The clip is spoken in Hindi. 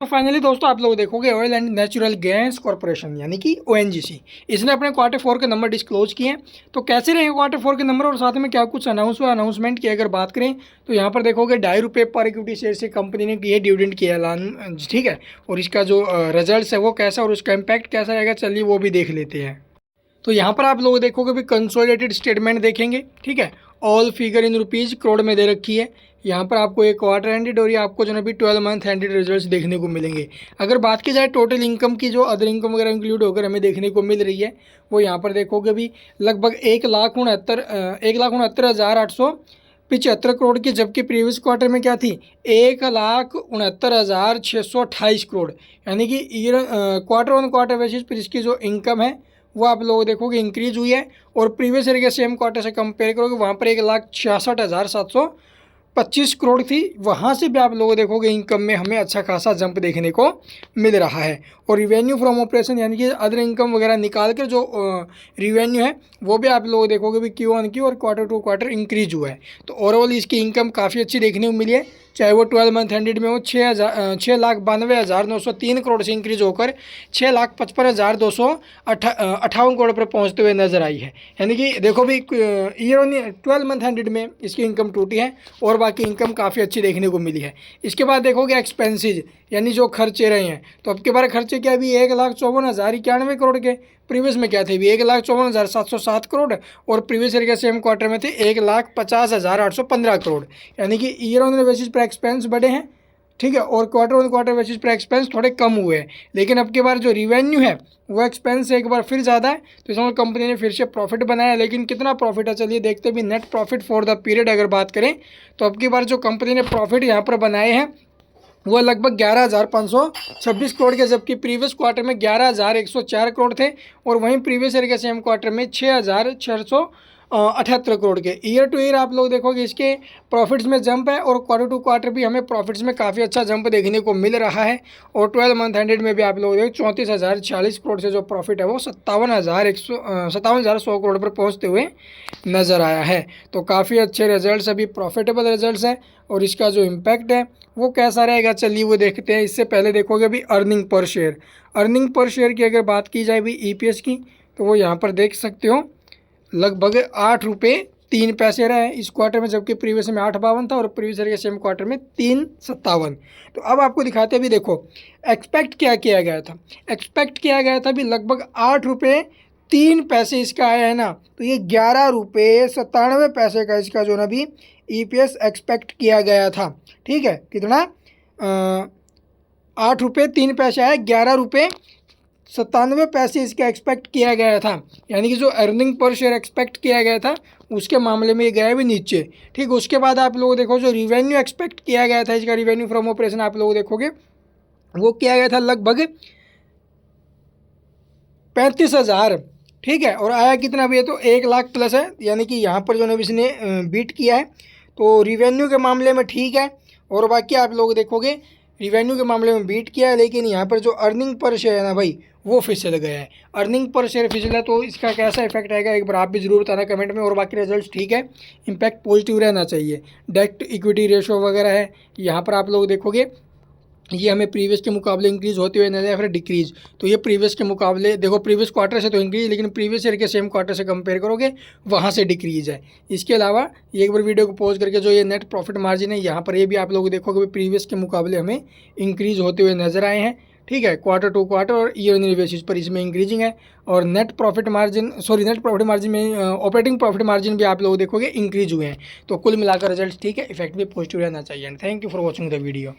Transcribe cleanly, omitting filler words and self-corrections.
तो फाइनली दोस्तों आप लोग देखोगे oil and natural gas corporation यानी कि ओएनजीसी इसने अपने क्वार्टर 4 के नंबर डिस्क्लोज किए हैं। तो कैसे रहे क्वार्टर 4 के नंबर और साथ में क्या कुछ अनाउंस हुआ, अनाउंसमेंट की अगर बात करें तो यहाँ पर देखोगे ₹2.5 पर इक्विटी शेयर से कंपनी ने किए डिविडेंड किया ऐलान, ठीक है। और इसका जो रिजल्ट है वो कैसा और उसका इम्पैक्ट कैसा रहेगा, चलिए वो भी देख लेते हैं। तो यहाँ पर आप लोग देखोगे भी कंसोलिडेटेड स्टेटमेंट देखेंगे, ठीक है। All figure in rupees crore में दे रखी है। यहाँ पर आपको एक क्वार्टर एंडेड और ये आपको जो है भी 12 मंथ एंडेड रिजल्ट्स देखने को मिलेंगे। अगर बात की जाए टोटल इनकम की, जो अदर इनकम वगैरह इंक्लूड होकर हमें देखने को मिल रही है, वो यहाँ पर देखोगे भी लगभग 1,69,875 करोड़ की, जबकि प्रीवियस क्वार्टर में क्या थी 1,69,628 करोड़। यानी कि year quarter on quarter basis पर इसकी जो इनकम है वो आप लोग देखोगे इंक्रीज हुई है। और प्रीवियस ईयर के सेम क्वार्टर से कंपेयर करोगे वहाँ पर 1,66,725 करोड़ थी, वहाँ से भी आप लोग देखोगे इनकम में हमें अच्छा खासा जंप देखने को मिल रहा है। और रिवेन्यू फ्रॉम ऑपरेशन यानी कि अदर इनकम वगैरह निकाल कर जो रिवेन्यू है वो भी आप लोग देखोगे भी क्यू ऑन क्यू और क्वार्टर टू क्वार्टर इंक्रीज हुआ है। तो ओवरऑल इसकी इनकम काफ़ी अच्छी देखने को मिली है, चाहे वो 12 मंथ एंडेड में वो 6,92,903 करोड़ से इंक्रीज होकर 6,55,258 करोड़ पर पहुंचते हुए नजर आई है। यानी कि देखो भी ईयर ऑन 12 मंथ एंडेड में इसकी इनकम टूटी है और बाकी इनकम काफ़ी अच्छी देखने को मिली है। इसके बाद देखोगे एक्सपेंसेज यानी जो खर्चे रहे हैं, तो अब के बारे खर्चे क्या भी 1,54,091 करोड़ के, प्रीवियस में क्या थे भी 1,54,707 करोड़ और प्रीवियस ईयर के सेम क्वार्टर में थे 1,50,815 करोड़। यानी कि ईयर ऑन बेसिस पर एक्सपेंस बढ़े हैं, ठीक है, और क्वार्टर ऑन क्वार्टर बेसिस पर एक्सपेंस थोड़े कम हुए हैं। लेकिन अब के बार जो रिवेन्यू है वो एक्सपेंस से एक बार फिर ज़्यादा है, तो इसमें कंपनी ने फिर से प्रॉफिट बनाया। लेकिन कितना प्रॉफिट है चलिए देखते भी। Net profit for the period अगर बात करें तो अब की बार जो कंपनी ने प्रॉफिट यहाँ पर बनाए हैं वो लगभग 11,526 करोड़ के, जबकि प्रीवियस क्वार्टर में 11,104 करोड़ थे और वहीं प्रीवियस ईयर के सेम क्वार्टर में 6,678 करोड़ के। ईयर टू ईयर आप लोग देखोगे इसके प्रॉफिट्स में जंप है और क्वार्टर टू क्वार्टर भी हमें प्रॉफिट्स में काफ़ी अच्छा जंप देखने को मिल रहा है। और 12 मंथ एंडेड में भी आप लोग देखो 34,040 करोड़ से जो प्रॉफिट है वो 57,100 करोड़ पर पहुँचते हुए नज़र आया है। तो काफ़ी अच्छे रिजल्ट्स, अभी प्रॉफिटेबल रिजल्ट्स हैं और इसका जो इम्पैक्ट है वो कैसा रहेगा चलिए वो देखते हैं। इससे पहले देखोगे अभी अर्निंग पर शेयर की अगर बात की जाए भी ईपीएस की, तो वो यहाँ पर देख सकते हो लगभग ₹8.03 रहा है इस क्वार्टर में, जबकि प्रीवियस में 8.52 था और प्रीवियस ईयर के सेम क्वार्टर में 3.57। तो अब आपको दिखाते हैं भी, देखो एक्सपेक्ट क्या किया गया था, भी लगभग ₹8.03 इसका आया है ना, तो ये ₹11.97 का इसका जो ना भी ईपीएस एक्सपेक्ट किया गया था, ठीक है। कितना ₹8.03 आया, ₹11.97 इसका एक्सपेक्ट किया गया था। यानी कि जो अर्निंग पर शेयर एक्सपेक्ट किया गया था उसके मामले में ये गया भी नीचे, ठीक। उसके बाद आप लोग देखो जो रिवेन्यू एक्सपेक्ट किया गया था इसका, रिवेन्यू फ्रॉम ऑपरेशन आप लोग देखोगे वो किया गया था लगभग 35,000, ठीक है। और आया कितना भी है तो 1 लाख प्लस है, यानी कि यहाँ पर जो है इसने बीट किया है। तो रिवेन्यू के मामले में ठीक है और बाकी आप लोग देखोगे रिवेन्यू के मामले में बीट किया है, लेकिन यहाँ पर जो अर्निंग पर शेयर है ना भाई वो फिसल गया है। अर्निंग पर शेयर फिसला तो इसका कैसा इफेक्ट आएगा एक बार आप भी जरूर बताना कमेंट में। और बाकी रिजल्ट्स ठीक है, इम्पैक्ट पॉजिटिव रहना चाहिए। डेट इक्विटी रेशो वगैरह है, यहाँ पर आप लोग देखोगे ये हमें प्रीवियस के मुकाबले इंक्रीज होते हुए नजर या फिर डिक्रीज। तो ये प्रीवियस के मुकाबले देखो, प्रीवियस क्वार्टर से तो इंक्रीज, लेकिन प्रीवियस ईयर के सेम क्वार्टर से कंपेयर करोगे वहाँ से डिक्रीज है। इसके अलावा ये एक बार वीडियो को पॉज करके जो ये नेट प्रॉफिट मार्जिन है यहाँ पर ये भी आप लोग देखोगे प्रीवियस के मुकाबले हमें इंक्रीज होते हुए नजर आए हैं, ठीक है। क्वार्टर टू क्वार्टर और ईयर ऑन ईयर बेसिस पर इसमें इंक्रीजिंग है। और नेट प्रॉफिट मार्जिन में ऑपरेटिंग प्रॉफिट मार्जिन भी आप लोग देखोगे इंक्रीज हुए हैं। तो कुल मिलाकर रिजल्ट ठीक है, इफेक्ट भी पॉजिटिव रहना चाहिए। And thank you for watching the video.